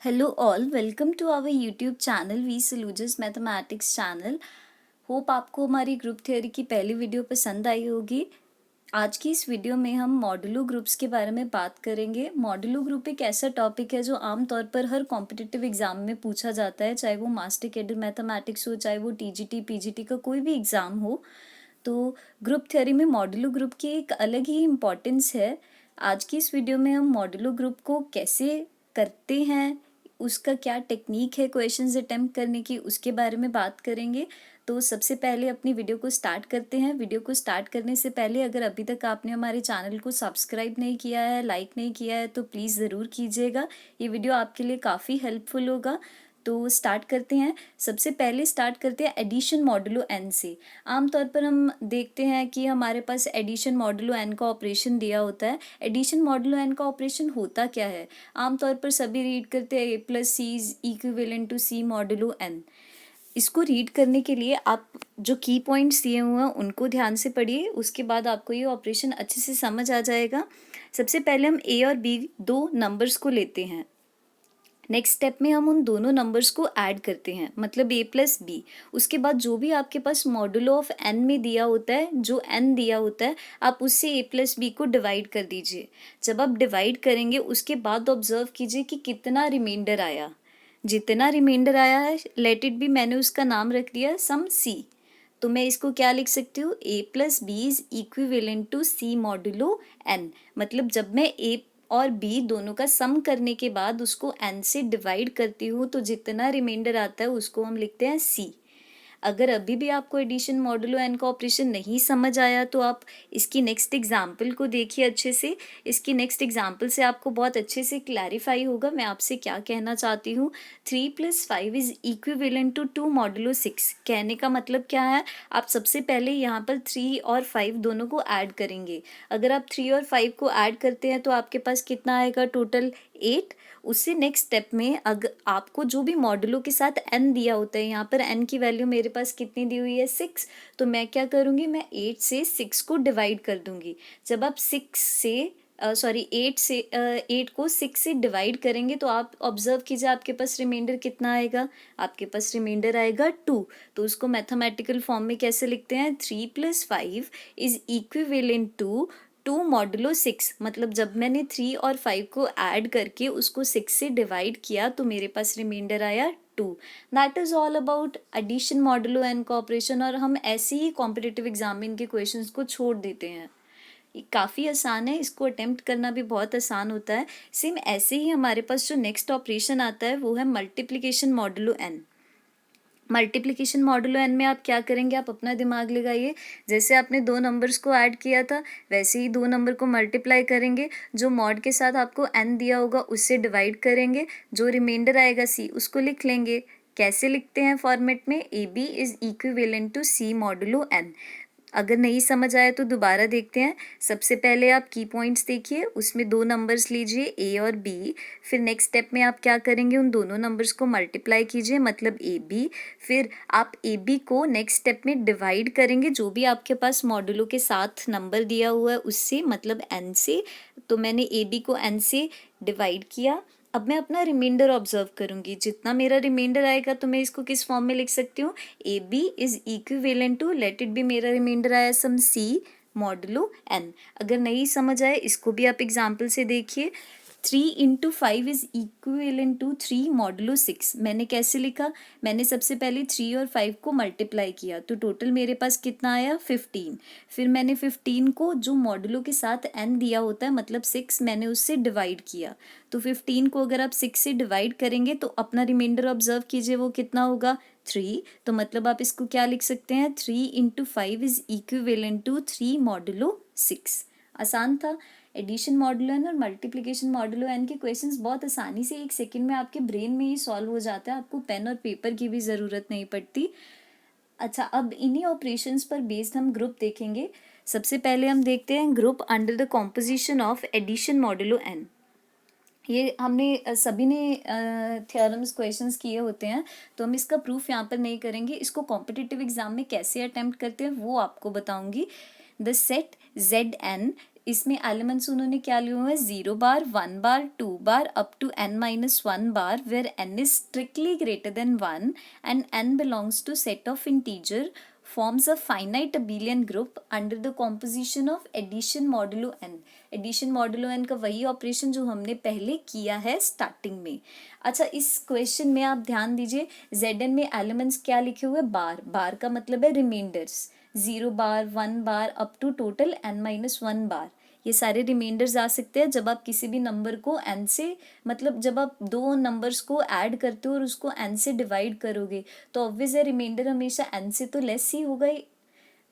Hello all, welcome to our YouTube channel V Solutions Mathematics channel. Hope आपको हमारी group theory की पहली video पसंद आई होगी। आज की इस वीडियो में हम मॉडुलो ग्रुप्स के बारे में बात करेंगे। मॉडुलो ग्रुप एक ऐसा टॉपिक है जो आमतौर पर हर कॉम्पिटिटिव एग्जाम में पूछा जाता है, चाहे वो मास्टर कैडर मैथमेटिक्स हो, चाहे वो टीजीटी पीजीटी का कोई भी एग्जाम हो। तो ग्रुप थ्योरी में मॉडुलो ग्रुप की एक अलग ही इम्पोर्टेंस है। आज की इस वीडियो में हम मॉडुलो ग्रुप को कैसे करते हैं, उसका क्या टेक्निक है क्वेश्चंस अटेम्प्ट करने की, उसके बारे में बात करेंगे। तो सबसे पहले अपनी वीडियो को स्टार्ट करते हैं। वीडियो को स्टार्ट करने से पहले अगर अभी तक आपने हमारे चैनल को सब्सक्राइब नहीं किया है, लाइक नहीं किया है, तो प्लीज़ ज़रूर कीजिएगा। ये वीडियो आपके लिए काफ़ी हेल्पफुल होगा। तो स्टार्ट करते हैं। सबसे पहले स्टार्ट करते हैं एडिशन मॉडुलो एन से। आमतौर पर हम देखते हैं कि हमारे पास एडिशन मॉडुलो एन का ऑपरेशन दिया होता है। एडिशन मॉडुलो एन का ऑपरेशन होता क्या है? आमतौर पर सभी रीड करते हैं A plus C is equivalent to C modulo N. इसको रीड करने के लिए आप जो की पॉइंट्स दिए हुए हैं उनको ध्यान से पढ़िए, उसके बाद आपको ये ऑपरेशन अच्छे से समझ आ जाएगा। सबसे पहले हम ए और बी दो नंबर्स को लेते हैं। नेक्स्ट स्टेप में हम उन दोनों नंबर्स को ऐड करते हैं, मतलब a प्लस बी। उसके बाद जो भी आपके पास मॉडुलो ऑफ n में दिया होता है, जो n दिया होता है, आप उससे a प्लस बी को डिवाइड कर दीजिए। जब आप डिवाइड करेंगे उसके बाद ऑब्जर्व कीजिए कि कितना रिमाइंडर आया। जितना रिमाइंडर आया है, लेट इट बी, मैंने उसका नाम रख दिया सम c। तो मैं इसको क्या लिख सकती हूँ? a plus B is equivalent to c modulo n। मतलब जब मैं a और b दोनों का सम करने के बाद उसको n से डिवाइड करती हूँ तो जितना रिमाइंडर आता है उसको हम लिखते हैं c। अगर अभी भी आपको एडिशन मॉडुलो एन का ऑपरेशन नहीं समझ आया तो आप इसकी नेक्स्ट एग्जाम्पल को देखिए अच्छे से। इसकी नेक्स्ट एग्जाम्पल से आपको बहुत अच्छे से क्लैरिफाई होगा मैं आपसे क्या कहना चाहती हूँ। 3 + 5 इज इक्विवेलेंट टू 2 मॉडुलो 6। कहने का मतलब क्या है? आप सबसे पहले यहाँ पर 3 और 5 दोनों को ऐड करेंगे। अगर आप 3 और 5 को ऐड करते हैं तो आपके पास कितना आएगा? टोटल 8। उससे नेक्स्ट स्टेप में अगर आपको जो भी मॉडुलो के साथ n दिया होता है, यहाँ पर n की वैल्यू मेरे पास कितनी दी हुई है? 6। तो मैं क्या करूँगी? मैं 8 से 6 को डिवाइड कर दूँगी। जब आप 6 से 8 को 6 से डिवाइड करेंगे तो आप ऑब्जर्व कीजिए आपके पास रिमाइंडर कितना आएगा? आपके पास रिमाइंडर आएगा 2। तो उसको मैथमेटिकल फॉर्म में कैसे लिखते हैं? 3 + 5 इज इक्विवेलेंट टू 2 मॉडुलो 6। मतलब जब मैंने 3 और 5 को ऐड करके उसको 6 से डिवाइड किया तो मेरे पास रिमाइंडर आया 2। That is all about addition modulo N का ऑपरेशन। और हम ऐसे ही कॉम्पिटिटिव एग्जाम में इनके क्वेश्चंस को छोड़ देते हैं। ये काफ़ी आसान है, इसको अटेम्प्ट करना भी बहुत आसान होता है। सेम ऐसे ही हमारे पास जो नेक्स्ट ऑपरेशन आता है वो है multiplication modulo N. Multiplication modulo N में आप क्या करेंगे? आप अपना दिमाग लगाइए। जैसे आपने दो नंबर्स को ऐड किया था वैसे ही दो नंबर को मल्टीप्लाई करेंगे। जो मॉड के साथ आपको एन दिया होगा उससे डिवाइड करेंगे। जो रिमाइंडर आएगा सी उसको लिख लेंगे। कैसे लिखते हैं फॉर्मेट में? A B is equivalent to C modulo N. अगर नहीं समझ आया तो दोबारा देखते हैं। सबसे पहले आप की पॉइंट्स देखिए, उसमें दो नंबर्स लीजिए ए और बी। फिर नेक्स्ट स्टेप में आप क्या करेंगे? उन दोनों नंबर्स को मल्टीप्लाई कीजिए, मतलब ए बी। फिर आप ए बी को नेक्स्ट स्टेप में डिवाइड करेंगे जो भी आपके पास मॉडुलो के साथ नंबर दिया हुआ है उससे, मतलब एन से। तो मैंने ए बी को एन से डिवाइड किया। अब मैं अपना रिमाइंडर ऑब्जर्व करूंगी। जितना मेरा रिमाइंडर आएगा तो मैं इसको किस फॉर्म में लिख सकती हूँ? A B is equivalent to, let it be, मेरा रिमाइंडर आया सम सी मॉडुलो एन। अगर नहीं समझ आए इसको भी आप एग्जाम्पल से देखिए। 3 × 5 इज इक्विवेलेंट टू 3 मॉडुलो 6। मैंने कैसे लिखा? मैंने सबसे पहले 3 और 5 को मल्टीप्लाई किया तो टोटल मेरे पास कितना आया? 15। फिर मैंने 15 को जो मॉडुलो के साथ n दिया होता है, मतलब 6, मैंने उससे डिवाइड किया। तो 15 को अगर आप 6 से डिवाइड करेंगे तो अपना रिमाइंडर ऑब्जर्व कीजिए, वो कितना होगा? 3। तो मतलब आप इसको क्या लिख सकते हैं? 3 × 5 इज इक्विवेलेंट टू 3 मॉडुलो 6। आसान था। एडिशन मॉडुलो एन और मल्टीप्लिकेशन मॉडुलो एन के क्वेश्चंस बहुत आसानी से 1 सेकंड में आपके ब्रेन में ही सॉल्व हो जाता है। आपको पेन और पेपर की भी ज़रूरत नहीं पड़ती। अच्छा, अब इन्हीं ऑपरेशंस पर बेस्ड हम ग्रुप देखेंगे। सबसे पहले हम देखते हैं group under the composition of addition modulo N. ये हमने सभी ने थ्योरम्स क्वेश्चंस किए होते हैं तो हम इसका प्रूफ यहाँ पर नहीं करेंगे। इसको कॉम्पिटिटिव एग्जाम में कैसे अटेम्प्ट करते हैं वो आपको बताऊंगी। द सेट ZN इसमें एलिमेंट्स उन्होंने क्या लिए हुए हैं, 0 bar, 1 bar, 2 bar up to n-1 bar, where n is strictly greater than 1 and n belongs to set of integer forms a finite abelian group under the composition of addition modulo n. Addition modulo n का वही operation जो हमने पहले किया है starting में। अच्छा, इस क्वेश्चन में आप ध्यान दीजिए, Zn में एलिमेंट्स क्या लिखे हुए, बार, बार का मतलब है reminders, 0 bar, 1 bar up to total n-1 bar. ये सारे रिमाइंडर्स आ सकते हैं जब आप किसी भी नंबर को n से, मतलब जब आप दो नंबर्स को ऐड करते हो और उसको n से डिवाइड करोगे तो ऑब्वियस है रिमाइंडर हमेशा n से तो लेस ही होगा ही।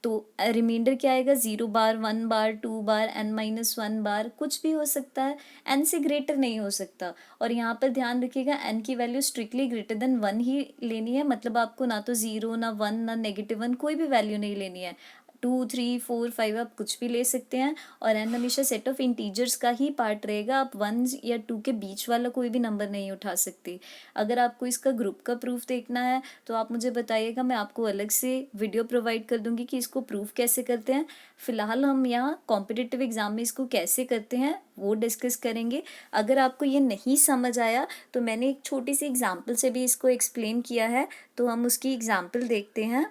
तो रिमाइंडर क्या आएगा, 0 बार, 1 बार, 2 बार, n-1 बार, कुछ भी हो सकता है, n से ग्रेटर नहीं हो सकता। और यहाँ पर ध्यान रखिएगा n की वैल्यू स्ट्रिक्टली ग्रेटर देन 1 ही लेनी है, मतलब आपको ना तो 0 ना 1 ना -1 कोई भी वैल्यू नहीं लेनी है। 2, 3, 4, 5 आप कुछ भी ले सकते हैं और n हमेशा सेट ऑफ इंटीजर्स का ही पार्ट रहेगा, आप 1 या 2 के बीच वाला कोई भी नंबर नहीं उठा सकते। अगर आपको इसका ग्रुप का प्रूफ देखना है तो आप मुझे बताइएगा, मैं आपको अलग से वीडियो प्रोवाइड कर दूंगी कि इसको प्रूफ कैसे करते हैं। फिलहाल हम यहाँ कॉम्पिटिटिव एग्जाम में इसको कैसे करते हैं वो डिस्कस करेंगे। अगर आपको ये नहीं समझ आया तो मैंने एक छोटी सी एग्जाम्पल से भी इसको एक्सप्लेन किया है, तो हम उसकी एग्जाम्पल देखते हैं।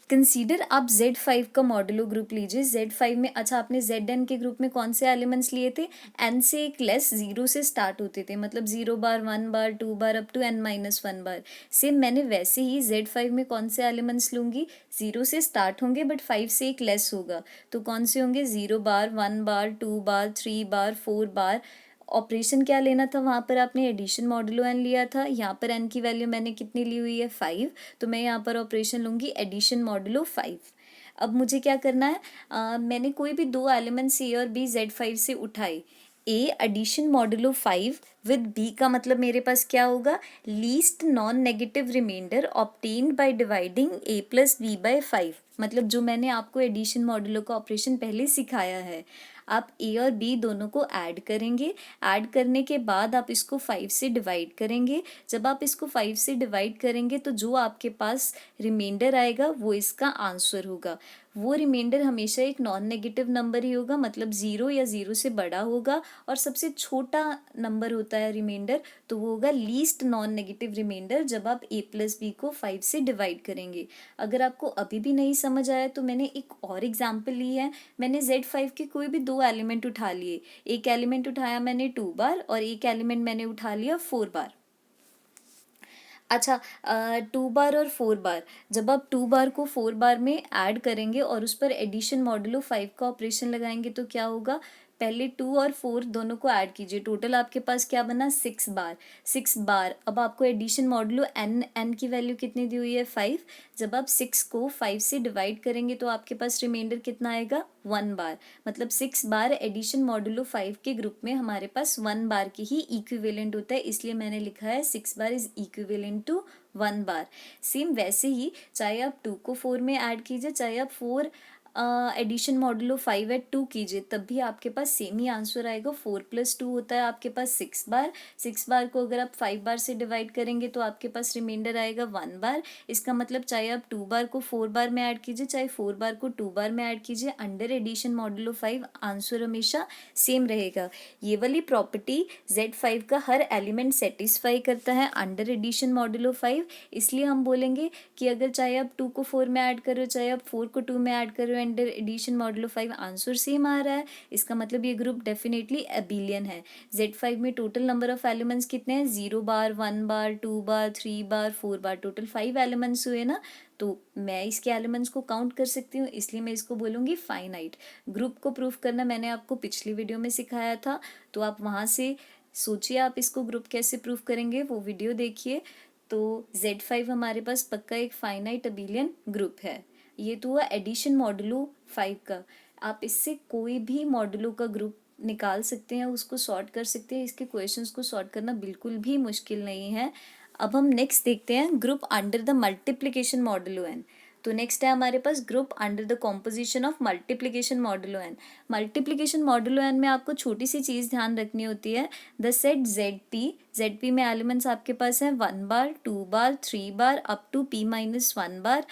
कंसीडर आप Z5 का मॉडुलो ग्रुप लीजिए। Z5 में, अच्छा आपने Zn के ग्रुप में कौन से एलिमेंट्स लिए थे, n से एक लेस, 0 से स्टार्ट होते थे, मतलब 0 bar, 1 bar, 2 bar up to n-1 bar. Same मैंने वैसे ही Z5 में कौन से एलिमेंट्स लूँगी, 0 से स्टार्ट होंगे बट 5 से एक लेस होगा, तो कौन से होंगे, 0 बार, 1 बार, 2 बार, 3 बार, 4 बार। ऑपरेशन क्या लेना था, वहाँ पर आपने एडिशन मॉडुलो n लिया था, यहाँ पर n की वैल्यू मैंने कितनी ली हुई है, 5, तो मैं यहाँ पर ऑपरेशन लूँगी एडिशन मॉडुलो 5। अब मुझे क्या करना है, मैंने कोई भी दो एलिमेंट्स a और b Z5 से उठाए, a addition modulo 5 with b का मतलब मेरे पास क्या होगा, least non negative reminder obtained by dividing a plus b by 5, मतलब जो मैंने आपको एडिशन मॉडुलो का ऑपरेशन पहले सिखाया है। आप a और b दोनों को ऐड करेंगे, ऐड करने के बाद आप इसको 5 से डिवाइड करेंगे। जब आप इसको 5 से डिवाइड करेंगे तो जो आपके पास रिमाइंडर आएगा वो इसका आंसर होगा। वो रिमाइंडर हमेशा एक नॉन नेगेटिव नंबर ही होगा, मतलब 0 या 0 से बड़ा होगा, और सबसे छोटा नंबर होता है रिमाइंडर, तो वो होगा लीस्ट नॉन नेगेटिव रिमाइंडर जब आप a प्लस बी को 5 से डिवाइड करेंगे। अगर आपको अभी भी नहीं समझ आया तो मैंने एक और एग्जाम्पल ली है। मैंने Z5 के कोई भी दो एलिमेंट उठा लिए, एक एलिमेंट उठाया मैंने 2 बार और एक एलिमेंट मैंने उठा लिया 4 बार। अच्छा, 2 बार और 4 बार, जब आप 2 बार को 4 बार में ऐड करेंगे और उस पर एडिशन मॉडुलो 5 का ऑपरेशन लगाएंगे तो क्या होगा, पहले 2 और 4 दोनों को ऐड कीजिए, टोटल आपके पास क्या बना, 6 बार, 6 बार। अब आपको एडिशन मॉडुलो n की वैल्यू कितनी दी हुई है, 5, जब आप 6 को 5 से डिवाइड करेंगे तो आपके पास रिमाइंडर कितना आएगा, 1 बार, मतलब 6 बार एडिशन मॉडुलो 5 के ग्रुप में हमारे पास 1 बार की ही इक्विवेलेंट होता है, इसलिए मैंने लिखा है 6 bar is equivalent to 1 bar. Same वैसे ही चाहे आप 2 को 4 में ऐड कीजिए, चाहे आप 4 एडिशन मॉडुलो 5 एट 2 कीजिए, तब भी आपके पास सेम ही आंसर आएगा। 4 + 2 होता है आपके पास 6 बार, 6 बार को अगर आप 5 बार से डिवाइड करेंगे तो आपके पास रिमाइंडर आएगा 1 बार। इसका मतलब चाहे आप 2 बार को 4 बार में ऐड कीजिए, चाहे 4 बार को 2 बार में ऐड कीजिए, अंडर एडिशन मॉडुलो 5 आंसर हमेशा सेम रहेगा। ये वाली प्रॉपर्टी Z5 का हर एलिमेंट सेटिस्फाई करता है अंडर एडिशन मॉडुलो 5, इसलिए हम बोलेंगे कि अगर चाहे आप 2 को 4 में ऐड करो, चाहे आप 4 को 2 में ऐड करो, under addition modulo 5 answer same आ रहा है, इसका मतलब ये ग्रुप डेफिनेटली एबिलियन है। Z5 में टोटल नंबर ऑफ एलिमेंट्स कितने हैं, 0 बार, 1 बार, 2 बार, 3 बार, 4 बार, टोटल 5 एलिमेंट्स हुए ना, तो मैं इसके एलिमेंट्स को काउंट कर सकती हूँ, इसलिए मैं इसको बोलूँगी फाइनाइट। ग्रुप को प्रूफ करना मैंने आपको पिछली वीडियो में सिखाया था, तो आप वहाँ से सोचिए आप इसको ग्रुप कैसे प्रूफ करेंगे, वो वीडियो देखिए। तो Z5 हमारे पास पक्का एक फाइनाइट अबिलियन ग्रुप है। ये तो हुआ एडिशन मॉडुलो 5 का। आप इससे कोई भी मॉडुलो का ग्रुप निकाल सकते हैं, उसको सॉर्ट कर सकते हैं, इसके क्वेश्चंस को सॉर्ट करना बिल्कुल भी मुश्किल नहीं है। अब हम नेक्स्ट देखते हैं group under the multiplication modulo n। तो नेक्स्ट है हमारे पास group under the composition of multiplication modulo n। Multiplication modulo n में आपको छोटी सी चीज़ ध्यान रखनी होती है, द सेट ZP में एलिमेंट्स आपके पास हैं 1 bar, 2 bar, 3 bar up to p - 1 बार।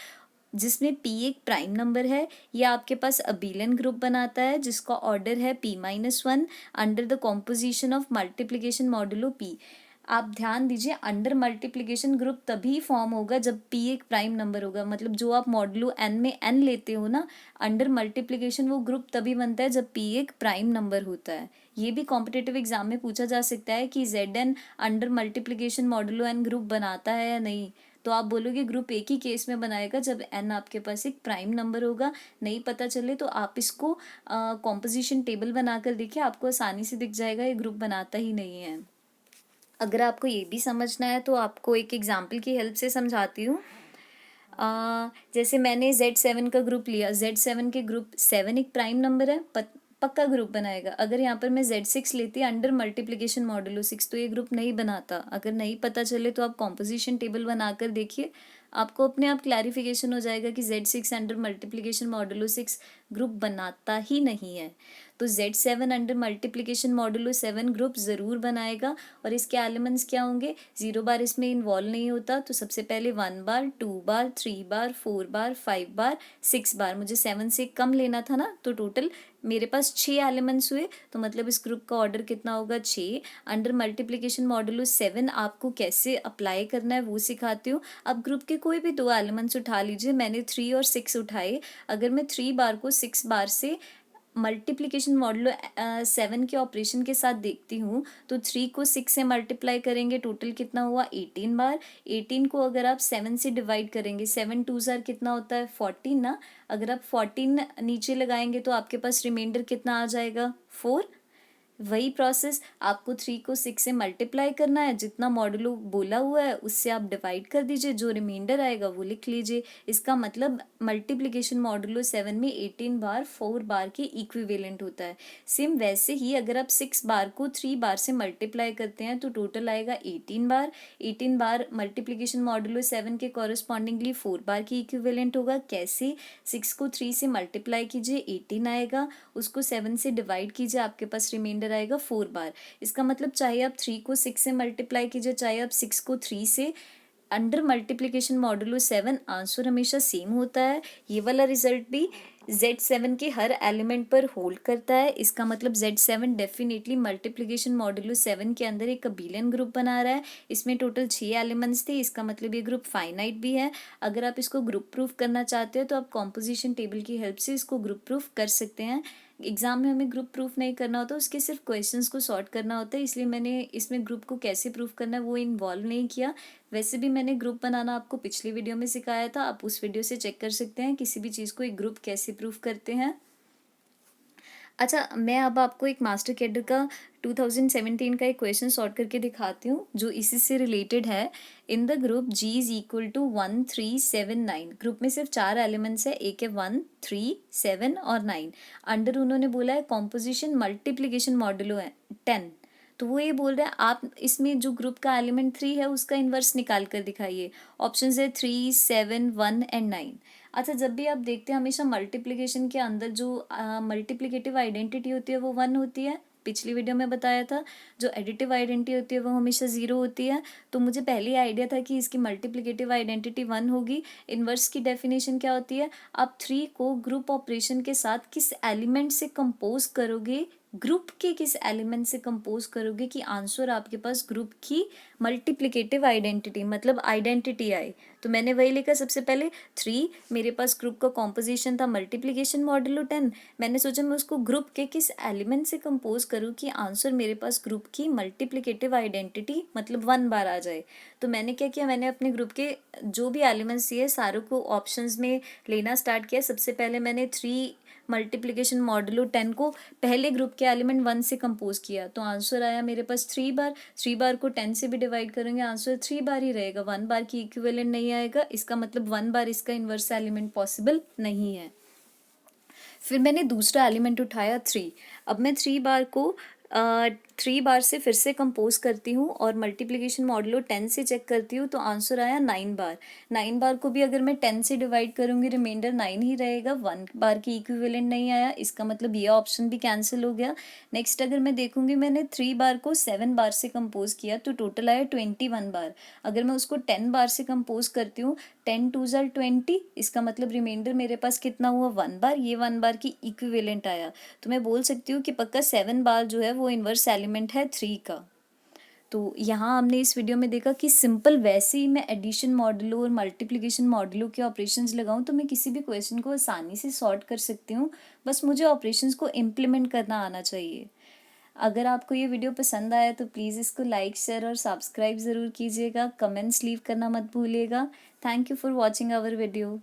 जिसमें p एक प्राइम नंबर है, ये आपके पास अबेलियन ग्रुप बनाता है जिसका ऑर्डर है p-1 under the composition of multiplication modulo p। आप ध्यान दीजिए, अंडर मल्टीप्लिकेशन ग्रुप तभी फॉर्म होगा जब p एक प्राइम नंबर होगा, मतलब जो आप मॉडुलो n में n लेते हो ना, अंडर मल्टीप्लिकेशन वो ग्रुप तभी बनता है जब p एक प्राइम नंबर होता है। ये भी कॉम्पिटिटिव एग्जाम में पूछा जा सकता है कि zn under multiplication modulo n group बनाता है या नहीं, तो आप बोलोगे ग्रुप एक ही केस में बनाएगा जब n आपके पास एक प्राइम नंबर होगा। नहीं पता चले तो आप इसको कॉम्पोजिशन टेबल बनाकर देखिए, आपको आसानी से दिख जाएगा ये ग्रुप बनाता ही नहीं है। अगर आपको ये भी समझना है तो आपको एक एग्जाम्पल की हेल्प से समझाती हूँ। जैसे मैंने Z7 का ग्रुप लिया, Z7 के ग्रुप 7 एक प्राइम नंबर है, पक्का ग्रुप बनाएगा। अगर यहाँ पर मैं Z6 लेती अंडर मल्टीप्लिकेशन मॉडुलो 6 तो ये ग्रुप नहीं बनाता। अगर नहीं पता चले तो आप कॉम्पोजिशन टेबल बनाकर देखिए, आपको अपने आप क्लैरिफिकेशन हो जाएगा कि Z6 under multiplication modulo 6 group बनाता ही नहीं है। तो Z7 under multiplication modulo 7 group ज़रूर बनाएगा। और इसके एलिमेंट्स क्या होंगे, 0 बार इसमें इन्वॉल्व नहीं होता, तो सबसे पहले 1 बार, 2 बार, 3 बार, 4 बार, 5 बार, 6 बार। मुझे 7 से कम लेना था ना, तो टोटल मेरे पास 6 एलिमेंट्स हुए, तो मतलब इस ग्रुप का ऑर्डर कितना होगा, 6। अंडर मल्टीप्लिकेशन मॉडुलो 7 आपको कैसे अप्लाई करना है वो सिखाती हूँ। अब ग्रुप के कोई भी 2 एलिमेंट्स उठा लीजिए, मैंने 3 और 6 उठाए। अगर मैं 3 बार को 6 बार से मल्टीप्लिकेशन मॉडुलो 7 के ऑपरेशन के साथ देखती हूँ, तो 3 को 6 से मल्टीप्लाई करेंगे, टोटल कितना हुआ 18 बार। 18 को अगर आप 7 से डिवाइड करेंगे, 7 2 ज़ार कितना होता है 14 ना, अगर आप 14 नीचे लगाएंगे तो आपके पास रिमाइंडर कितना आ जाएगा 4। वही प्रोसेस, आपको 3 को 6 से मल्टीप्लाई करना है, जितना मॉडुलो बोला हुआ है उससे आप डिवाइड कर दीजिए, जो रिमाइंडर आएगा वो लिख लीजिए। इसका मतलब मल्टीप्लिकेशन मॉडुलो 7 में 18 बार 4 बार के इक्विवेलेंट होता है। सेम वैसे ही अगर आप 6 बार को 3 बार से मल्टीप्लाई करते हैं तो टोटल आएगा 18 बार। 18 बार मल्टीप्लिकेशन मॉडुलो 7 के कॉरस्पॉन्डिंगली 4 बार की इक्विवेलेंट होगा। कैसे, 6 को 3 से मल्टीप्लाई कीजिए 18 आएगा, उसको 7 से डिवाइड कीजिए, आपके पास रिमाइंडर आएगा 4 बार। इसका मतलब चाहे आप 3 को 6 से मल्टीप्लाई कीजिए, चाहे आप 6 को 3 से, अंडर मल्टीप्लिकेशन मॉडुलो 7 आंसर हमेशा सेम होता है। ये वाला रिजल्ट भी Z7 के हर एलिमेंट पर होल्ड करता है। इसका मतलब Z7 डेफिनेटली मल्टीप्लिकेशन मॉडुलो 7 के अंदर एक अबेलियन ग्रुप बना रहा है। इसमें टोटल 6 एलिमेंट्स थे, इसका मतलब ये ग्रुप फाइनाइट भी है। अगर आप इसको ग्रुप प्रूफ करना चाहते हो तो आप कॉम्पोजिशन टेबल की हेल्प से इसको ग्रुप प्रूफ कर सकते हैं। एग्जाम में हमें ग्रुप प्रूफ नहीं करना होता, उसके सिर्फ क्वेश्चंस को सॉर्ट करना होता है, इसलिए मैंने इसमें ग्रुप को कैसे प्रूफ करना है वो इन्वॉल्व नहीं किया। वैसे भी मैंने ग्रुप बनाना आपको पिछली वीडियो में सिखाया था, आप उस वीडियो से चेक कर सकते हैं किसी भी चीज़ को एक ग्रुप कैसे प्रूफ करते हैं। अच्छा, मैं अब आपको एक मास्टर कैडर का 2017 का एक क्वेश्चन सॉल्व करके दिखाती हूँ जो इसी से रिलेटेड है। In the group G is equal to 1 3 7 9। Group में सिर्फ 4 एलिमेंट्स है, एक है 1 3 7 और 9। अंडर उन्होंने बोला है कॉम्पोजिशन मल्टीप्लिकेशन मॉडुलो है 10। तो वो ये बोल रहे हैं आप इसमें जो ग्रुप का एलिमेंट 3 है उसका इन्वर्स निकाल कर दिखाइए। ऑप्शन है 3 7 1 एंड 9। अच्छा, जब भी आप देखते हैं हमेशा मल्टीप्लिकेशन के अंदर जो मल्टीप्लिकेटिव आइडेंटिटी होती है वो 1 होती है। पिछली वीडियो में बताया था जो एडिटिव आइडेंटिटी होती है वो हमेशा 0 होती है। तो मुझे पहले ही आइडिया था कि इसकी मल्टीप्लिकेटिव आइडेंटिटी 1 होगी। इन्वर्स की डेफिनेशन क्या होती है, आप 3 को ग्रुप ऑपरेशन के साथ किस एलिमेंट से कंपोज करोगे, ग्रुप के किस एलिमेंट से कंपोज करोगे कि आंसर आपके पास ग्रुप की मल्टीप्लिकेटिव आइडेंटिटी मतलब आइडेंटिटी आए। तो मैंने वही लिखा सबसे पहले 3, मेरे पास ग्रुप का कॉम्पोजिशन था मल्टीप्लिकेशन मॉडुलो 10। मैंने सोचा मैं उसको ग्रुप के किस एलिमेंट से कंपोज करूँ कि आंसर मेरे पास ग्रुप की मल्टीप्लिकेटिव आइडेंटिटी मतलब 1 बार आ जाए। तो मैंने क्या किया, मैंने अपने ग्रुप के जो भी एलिमेंट्स दिए सारों को ऑप्शंस में लेना स्टार्ट किया। सबसे पहले मैंने 3 मल्टीप्लिकेशन मॉडुलो 10 को पहले ग्रुप के एलिमेंट 1 से कंपोज किया, तो आंसर आया मेरे पास 3 बार। 3 बार को 10 से भी डिवाइड करेंगे, आंसर 3 बार ही रहेगा, 1 बार की इक्विवेलेंट नहीं आएगा। इसका मतलब 1 बार इसका इन्वर्स एलिमेंट पॉसिबल नहीं है। फिर मैंने दूसरा एलिमेंट उठाया 3। अब मैं 3 बार को 3 बार से फिर से कंपोज करती हूँ और मल्टीप्लिकेशन मॉडुलो 10 से चेक करती हूँ तो आंसर आया 9 बार। 9 बार को भी अगर मैं 10 से डिवाइड करूँगी रिमाइंडर 9 ही रहेगा, 1 बार की इक्विवेलेंट नहीं आया, इसका मतलब ये ऑप्शन भी कैंसिल हो गया। नेक्स्ट अगर मैं देखूँगी मैंने 3 बार को 7 बार से कंपोज किया तो टोटल आया 21 बार। अगर मैं उसको 10 बार से कंपोज करती हूँ 10 2 ज़र 20, इसका मतलब रिमाइंडर मेरे पास कितना हुआ 1 बार, ये 1 बार की इक्विवेलेंट आया। तो मैं बोल सकती हूँ कि पक्का 7 बार जो है वो इन्वर्स एलिमेंट है 3 का। तो यहाँ हमने इस वीडियो में देखा कि सिंपल वैसे ही मैं एडिशन मॉडुलो और मल्टीप्लिकेशन मॉडुलो के ऑपरेशंस लगाऊं तो मैं किसी भी क्वेश्चन को आसानी से सॉल्व कर सकती हूँ, बस मुझे ऑपरेशंस को इम्प्लीमेंट करना आना चाहिए। अगर आपको ये वीडियो पसंद आया तो प्लीज़ इसको लाइक शेयर और सब्सक्राइब ज़रूर कीजिएगा, कमेंट्स लीव करना मत भूलिएगा। Thank you for watching our video.